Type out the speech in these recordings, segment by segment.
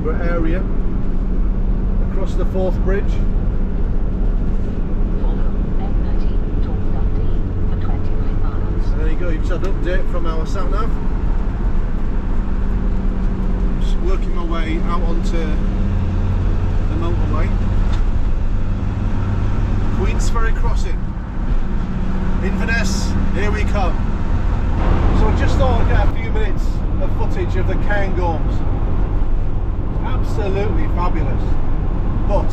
Edinburgh area, across the Forth Bridge. And there you go, you've just had an update from our sat-nav. Just working my way out onto the motorway. Queensferry crossing. Inverness, here we come. So I just thought I'd get a few minutes of footage of the Caingorms. Absolutely fabulous. But,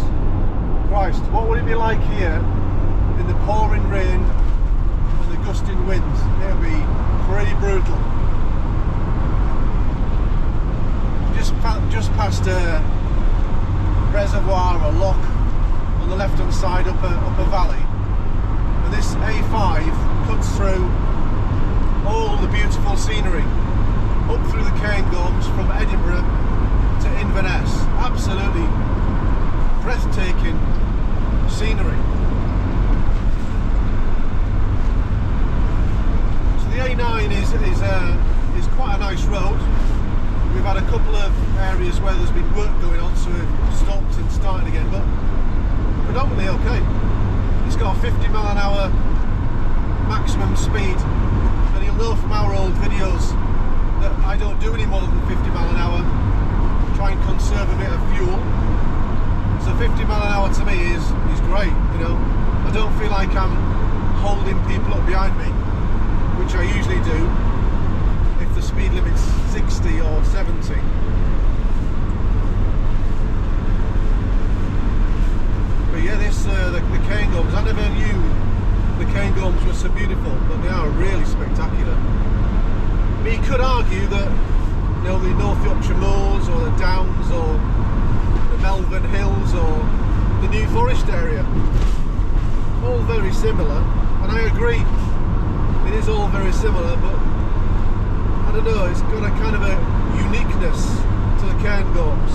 Christ, what would it be like here in the pouring rain and the gusting winds? It would be pretty brutal. Just past a reservoir, a lock on the left hand side up a valley, and this A5 cuts through all the beautiful scenery up through the Caingorms from Edinburgh to Inverness. Absolutely breathtaking scenery. So the A9 is quite a nice road. We've had a couple of areas where there's been work going on, so we've stopped and started again, but predominantly okay. It's got a 50mph maximum speed, and you'll know from our old videos that I don't do any more than 50mph. Try and conserve a bit of fuel. So 50mph to me is great, you know. I don't feel like I'm holding people up behind me, which I usually do if the speed limit's 60 or 70. But yeah, this the Caingorms, I never knew the Caingorms were so beautiful, but they are really spectacular. I mean, you could argue that, you know, the North Yorkshire Moors or the Downs or the Melbourne Hills or the New Forest area, all very similar, and I agree, it is all very similar, but I don't know, it's got a kind of a uniqueness to the Caingorms.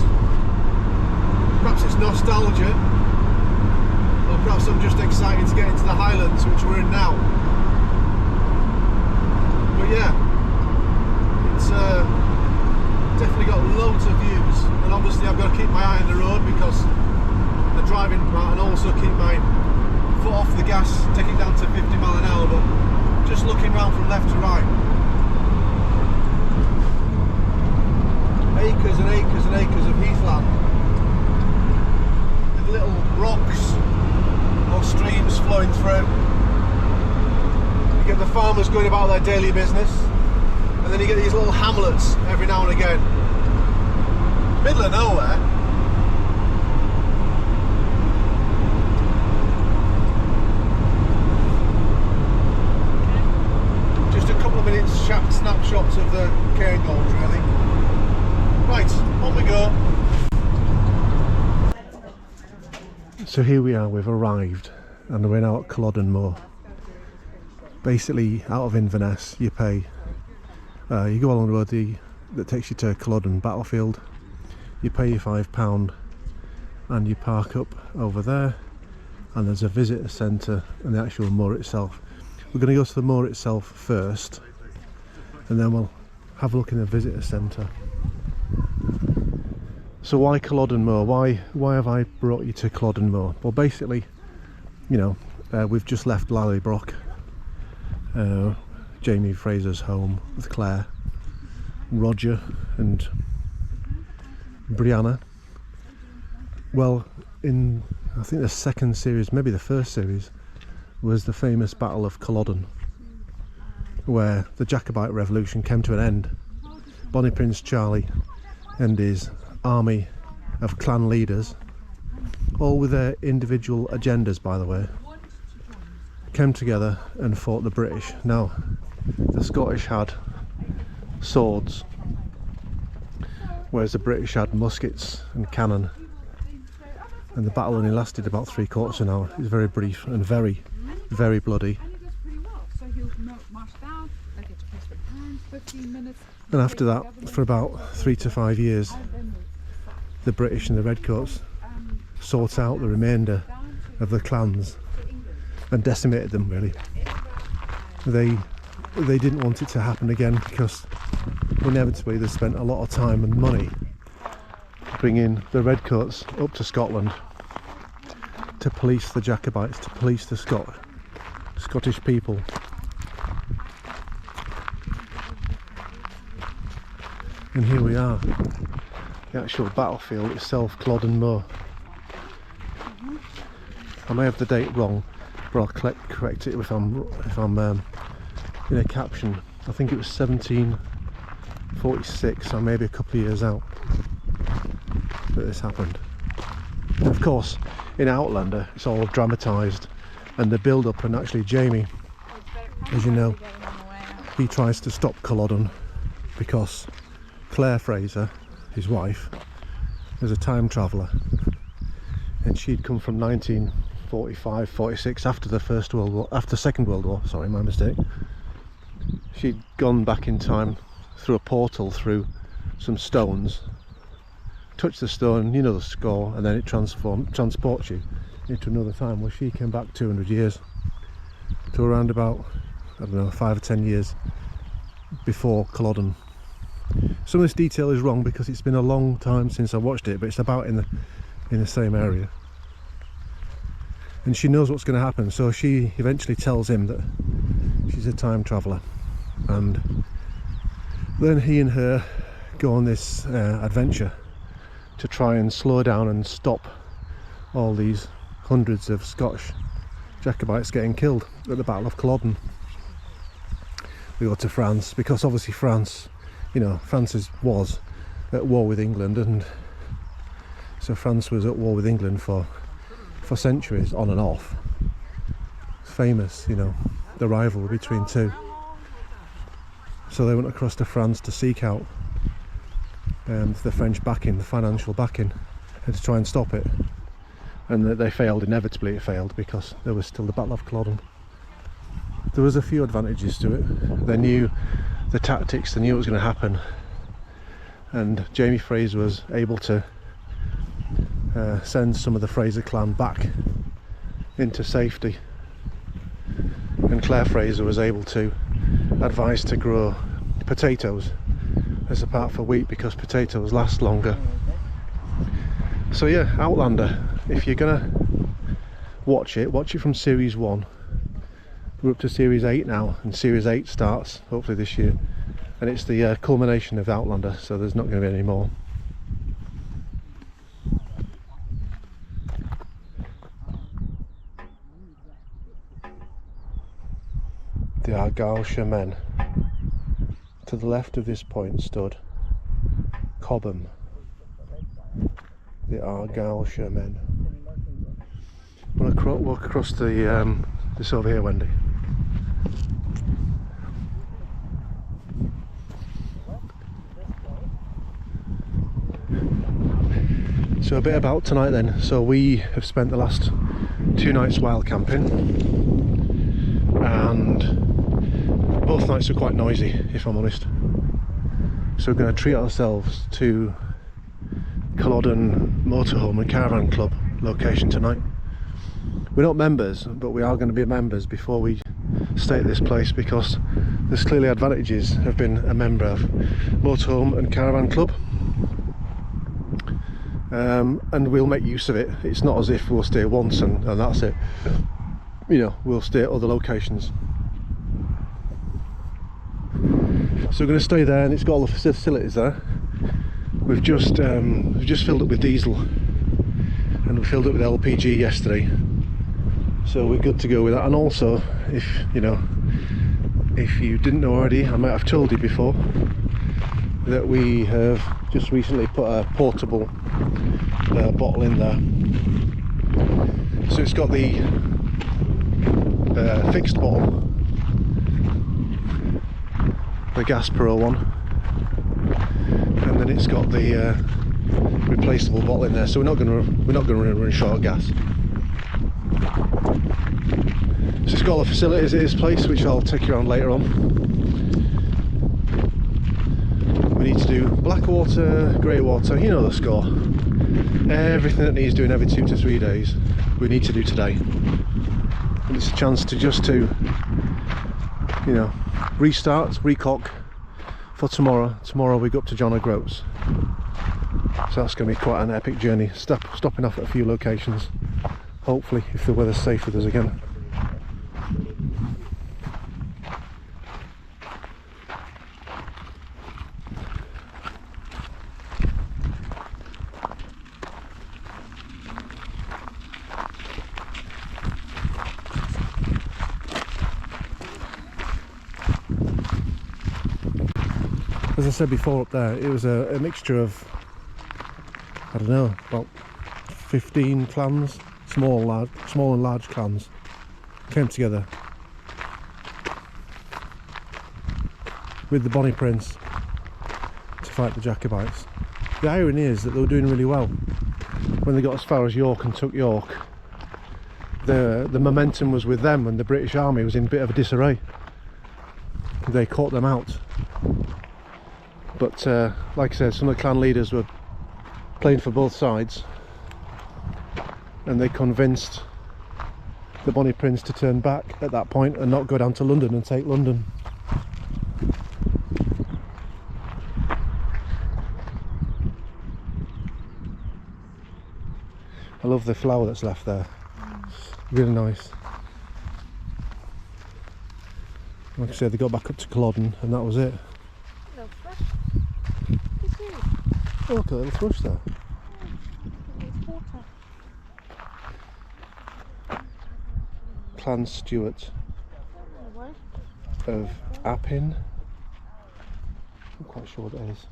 Perhaps it's nostalgia, or perhaps I'm just excited to get into the Highlands, which we're in now. But yeah, it's definitely got loads of views, and obviously I've got to keep my eye on the road because the driving part, and also keep my foot off the gas, take it down to 50mph, but just looking round from left to right. Acres and acres and acres of heathland with little rocks or streams flowing through. You get the farmers going about their daily business, and then you get these little hamlets every now and again. Middle of nowhere. Just a couple of minutes snapshots of the Caingorms, really. Right, on we go. So here we are, we've arrived, and we're now at Culloden Moor. Basically, out of Inverness, you pay, you go along the road that takes you to Culloden Battlefield, you pay your £5 and you park up over there, and there's a visitor centre and the actual moor itself. We're going to go to the moor itself first, and then we'll have a look in the visitor centre. So why Culloden Moor? Why have I brought you to Culloden Moor? Well, basically, you know, we've just left Lallybroch, Jamie Fraser's home with Claire, Roger and Brianna. Well, in I think the second series, maybe the first series, was the famous Battle of Culloden, where the Jacobite Revolution came to an end. Bonnie Prince Charlie and his army of clan leaders, all with their individual agendas, by the way, came together and fought the British. Now, the Scottish had swords, whereas the British had muskets and cannon, and the battle only lasted about 3/4 of an hour. It was very brief and very, very bloody. And after that, for about 3 to 5 years, the British and the Redcoats sought out the remainder of the clans and decimated them, really. They didn't want it to happen again, because inevitably they spent a lot of time and money bringing the redcoats up to Scotland to police the Jacobites, to police the Scottish people. And here we are, the actual battlefield itself, Culloden Moor. I may have the date wrong, but I'll correct it if I'm in a caption. I think it was 1746, or maybe a couple of years out, that this happened. And of course, in Outlander, it's all dramatised, and the build-up, and actually Jamie, as you know, he tries to stop Culloden because Claire Fraser, his wife, was a time traveller, and she'd come from 1945-46 after the Second World War. Sorry, my mistake. She'd gone back in time through a portal, through some stones, touched the stone, you know the score, and then it transports you into another time. Well, she came back 200 years to around about, I don't know, 5 or 10 years before Culloden. Some of this detail is wrong because it's been a long time since I watched it, but it's about in the same area. And she knows what's going to happen, so she eventually tells him that she's a time traveller, and then he and her go on this adventure to try and slow down and stop all these hundreds of Scottish Jacobites getting killed at the Battle of Culloden. We go to France, because obviously France, you know, France was at war with England, and so France was at war with England for centuries, on and off. It's famous, you know, the rivalry between two. So they went across to France to seek out the French backing, the financial backing, and to try and stop it. And they failed. Inevitably it failed, because there was still the Battle of Culloden. There was a few advantages to it. They knew the tactics, they knew what was going to happen, and Jamie Fraser was able to send some of the Fraser clan back into safety, and Claire Fraser was able to advise to grow potatoes as a part for wheat, because potatoes last longer. So yeah, Outlander, if you're gonna watch it from series 1. We're up to series 8 now, and series 8 starts hopefully this year, and it's the culmination of Outlander, so there's not going to be any more. The Argyllshire men. To the left of this point stood Cobham, the Argyllshire men. I'm going to walk across this over here, Wendy. So a bit about tonight then. So we have spent the last 2 nights wild camping, and both nights were quite noisy, if I'm honest. So we're going to treat ourselves to Culloden Motorhome and Caravan Club location tonight. We're not members, but we are going to be members before we stay at this place, because there's clearly advantages of being a member of Motorhome and Caravan Club. And we'll make use of it. It's not as if we'll stay once and that's it. You know, we'll stay at other locations. So we're going to stay there, and it's got all the facilities there. We've just filled it with diesel, and we filled it with LPG yesterday, so we're good to go with that. And also, if you didn't know already, I might have told you before that we have just recently put a portable bottle in there. So it's got the fixed bottle, the Gas Pro one, and then it's got the replaceable bottle in there. So we're not going to run short of gas. So it's got all the facilities at this place, which I'll take you around later on. We need to do black water, grey water, you know the score. Everything that needs doing every 2 to 3 days, we need to do today. And it's a chance to restart, recock for tomorrow. Tomorrow we go up to John O'Groats. So that's going to be quite an epic journey, stopping off at a few locations, hopefully if the weather's safe with us again. As I said before up there, it was a mixture of, I don't know, about 15 clans, small and large clans, came together with the Bonnie Prince to fight the Jacobites. The irony is that they were doing really well. When they got as far as York and took York, the momentum was with them and the British army was in a bit of a disarray. They caught them out. But like I said, some of the clan leaders were playing for both sides, and they convinced the Bonnie Prince to turn back at that point and not go down to London and take London. I love the flower that's left there. It's really nice. Like I said, they got back up to Culloden and that was it. Oh, look at a little thrush there. Clan Stewart of Appin. I'm quite sure what it is.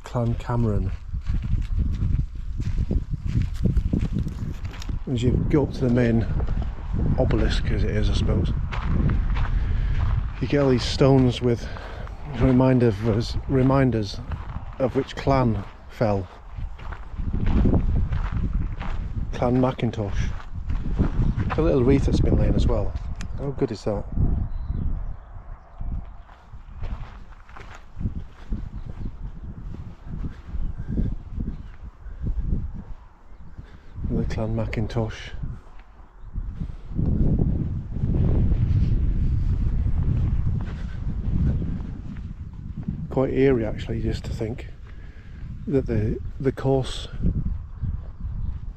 Clan Cameron. As you go up to the main obelisk, as it is I suppose, you get all these stones with reminders of which clan fell. Clan Macintosh. A little wreath that's been laying as well. How good is that? The Clan Macintosh. Quite eerie actually, just to think that the course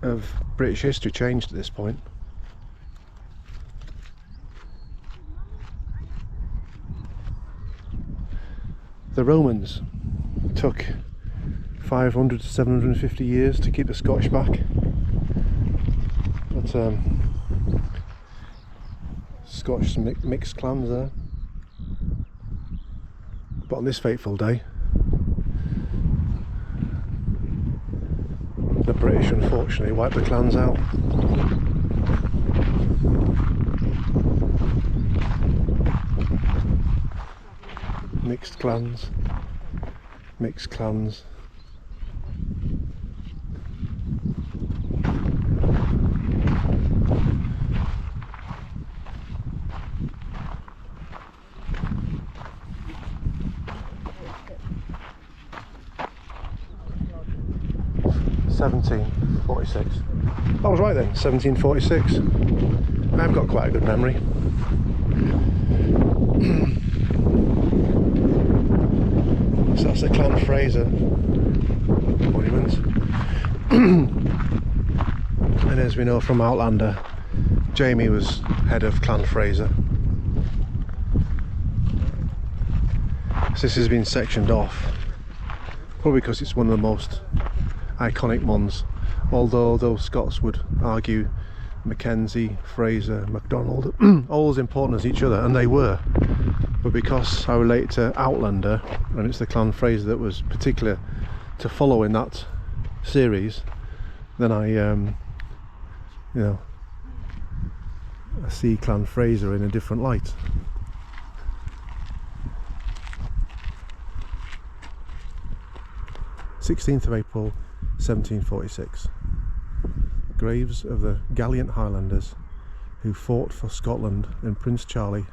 of British history changed at this point. The Romans took 500 to 750 years to keep the Scottish back. But Scottish mixed clans there. But on this fateful day, the British unfortunately wiped the clans out. Mixed clans. Mixed clans. (1746). I was right then, 1746. I've got quite a good memory. So that's the Clan Fraser monument. And as we know from Outlander, Jamie was head of Clan Fraser. So this has been sectioned off, probably because it's one of the most iconic ones, although those Scots would argue Mackenzie, Fraser, MacDonald, all as important as each other, and they were. But because I relate to Outlander, and it's the Clan Fraser that was particular to follow in that series, then I see Clan Fraser in a different light. (16th of April 1746). Graves of the gallant Highlanders who fought for Scotland and Prince Charlie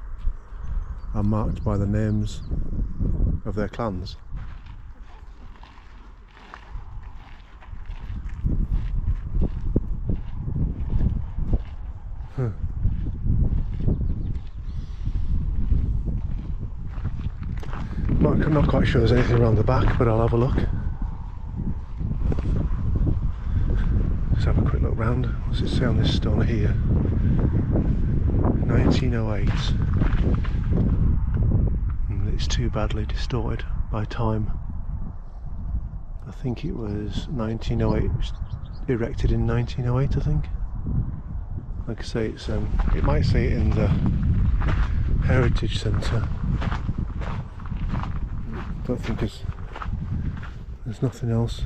are marked by the names of their clans. I'm not quite sure there's anything around the back, but I'll have a look. Let's have a quick look round. What's it say on this stone here? 1908. It's too badly distorted by time. I think it was 1908. It was erected in 1908, I think. Like I say, it's it might say it in the Heritage Centre. Don't think there's nothing else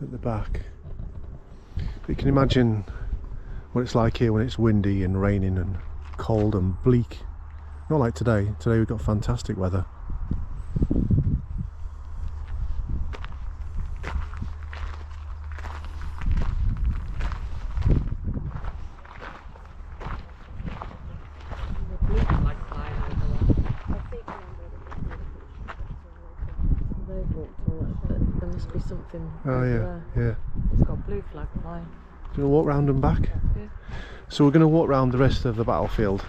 at the back. But you can imagine what it's like here when it's windy and raining and cold and bleak. Not like today. Today we've got fantastic weather. There must be something. Oh yeah, yeah. It's got blue flag flying. Do you want to walk round and back? Yeah. So we're going to walk round the rest of the battlefield.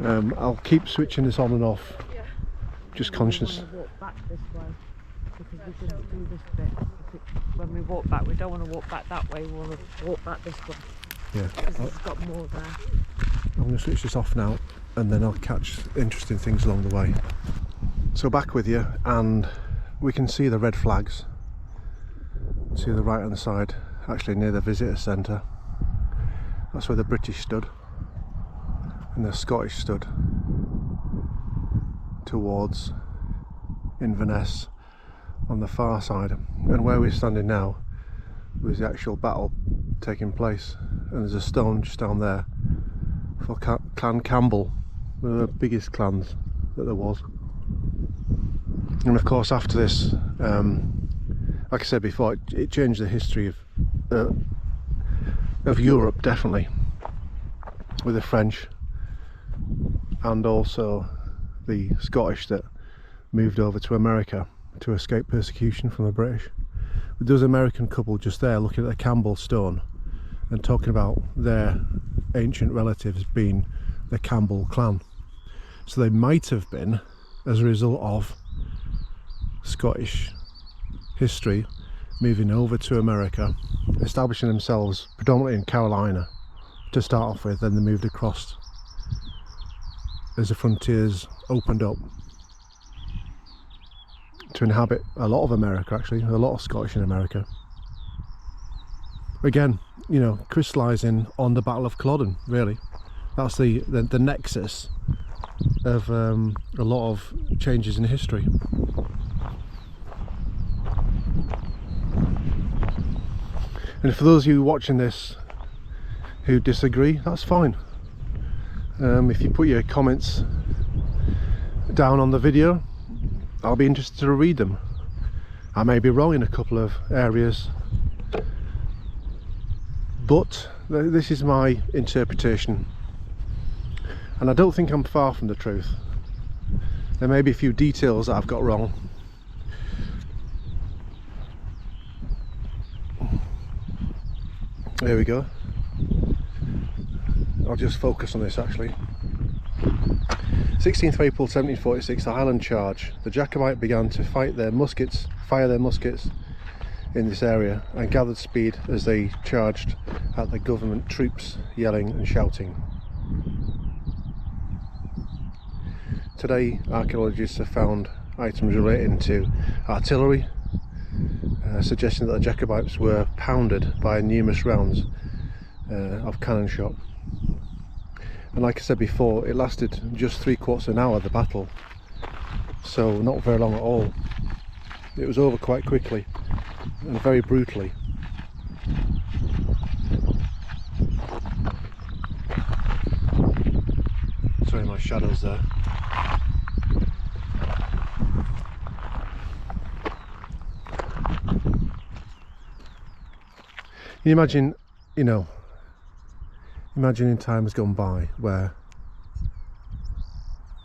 I'll keep switching this on and off. Yeah. Just conscious. We want to walk back this way because we didn't do this bit. When we walk back, we don't want to walk back that way. We want to walk back this way. Yeah. Because it's got more there. I'm going to switch this off now, and then I'll catch interesting things along the way. So back with you, and we can see the red flags to the right hand side, actually near the visitor centre. That's where the British stood and the Scottish stood towards Inverness on the far side, and where we're standing now was the actual battle taking place. And there's a stone just down there for Clan Campbell, one of the biggest clans that there was. And of course after this, like I said before, it changed the history of Europe, definitely, with the French and also the Scottish that moved over to America to escape persecution from the British. But there was an American couple just there looking at the Campbell stone and talking about their ancient relatives being the Campbell clan. So they might have been as a result of Scottish history moving over to America, establishing themselves predominantly in Carolina to start off with, then they moved across as the frontiers opened up to inhabit a lot of America, actually, a lot of Scottish in America. Again, you know, crystallising on the Battle of Culloden, really. That's the nexus of a lot of changes in history. And for those of you watching this who disagree, that's fine. If you put your comments down on the video, I'll be interested to read them. I may be wrong in a couple of areas, but this is my interpretation, and I don't think I'm far from the truth. There may be a few details that I've got wrong. There we go. I'll just focus on this actually. 16th of April 1746, the Highland Charge. The Jacobite began to fire their muskets in this area and gathered speed as they charged at the government troops, yelling and shouting. Today, archaeologists have found items relating to artillery, suggesting that the Jacobites were pounded by numerous rounds of cannon shot. And like I said before, it lasted just 3/4 of an hour, the battle, so not very long at all. It was over quite quickly and very brutally. Sorry, my shadow's there. Can you imagine, you know, imagining times gone by where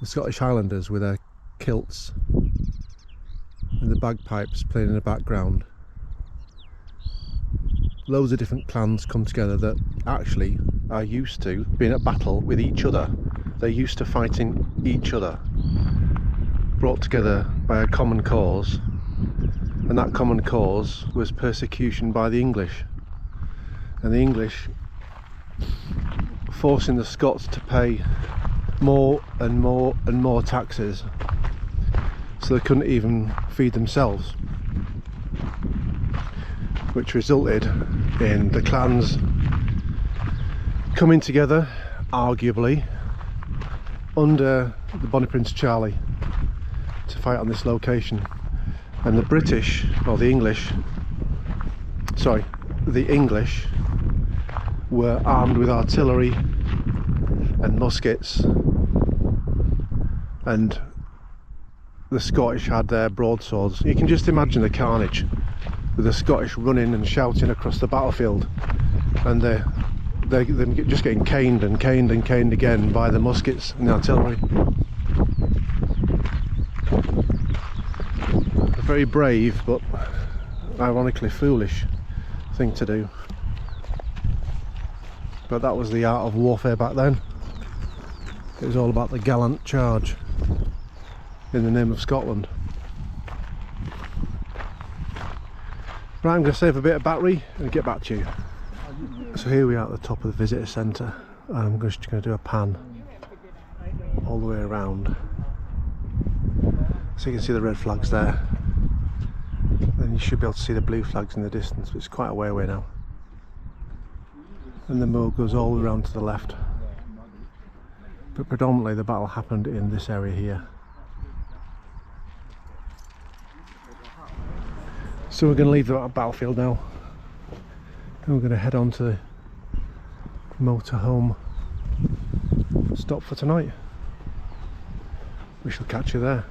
the Scottish Highlanders with their kilts and the bagpipes playing in the background, loads of different clans come together that actually are used to being at battle with each other. They're used to fighting each other, brought together by a common cause, and that common cause was persecution by the English, and the English forcing the Scots to pay more and more and more taxes, so they couldn't even feed themselves, which resulted in the clans coming together, arguably under the Bonnie Prince Charlie, to fight on this location. And the British, or the English, sorry, the English were armed with artillery and muskets, and the Scottish had their broadswords. You can just imagine the carnage with the Scottish running and shouting across the battlefield, and they're just getting caned and caned and caned again by the muskets and the artillery. A very brave but ironically foolish thing to do. But that was the art of warfare back then. It was all about the gallant charge in the name of Scotland. Right, I'm going to save a bit of battery and get back to you. So here we are at the top of the visitor centre. I'm just going to do a pan all the way around, so you can see the red flags there. Then you should be able to see the blue flags in the distance, but it's quite a way away now. And the moor goes all the way around to the left. But predominantly the battle happened in this area here. So we're going to leave the battlefield now, and we're going to head on to the motorhome stop for tonight. We shall catch you there.